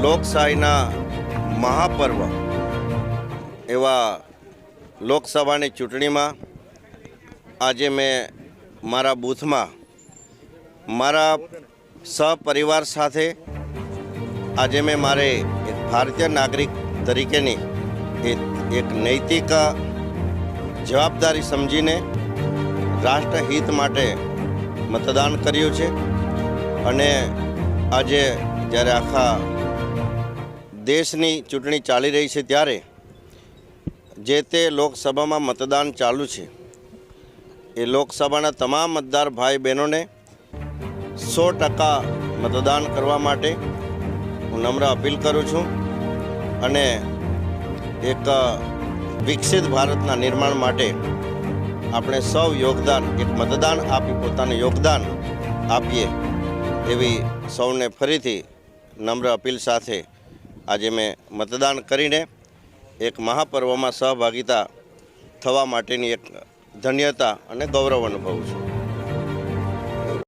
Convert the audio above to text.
લોકશાહીના મહાપર્વ એવા લોકસભાની ચૂંટણીમાં આજે મેં મારા બૂથમાં મારા સહપરિવાર સાથે આજે મેં મારે એક ભારતીય નાગરિક તરીકેની એક નૈતિક જવાબદારી સમજીને રાષ્ટ્રહિત માટે મતદાન કર્યું છે। અને આજે જ્યારે આખા દેશની ચૂંટણી ચાલી રહી છે ત્યારે જે તે લોકસભામાં મતદાન ચાલુ છે એ લોકસભાના તમામ મતદાર ભાઈ બહેનોને 100% મતદાન કરવા માટે હું નમ્ર અપીલ કરું છું। અને એક વિકસિત ભારતના નિર્માણ માટે આપણે સૌ યોગદાન એક મતદાન આપી પોતાનું યોગદાન આપીએ એવી સૌને ફરીથી નમ્ર અપીલ સાથે આજે મેં મતદાન કરીને એક મહાપર્વમાં સહભાગિતા થવા માટેની એક ધન્યતા અને ગૌરવ અનુભવું છું।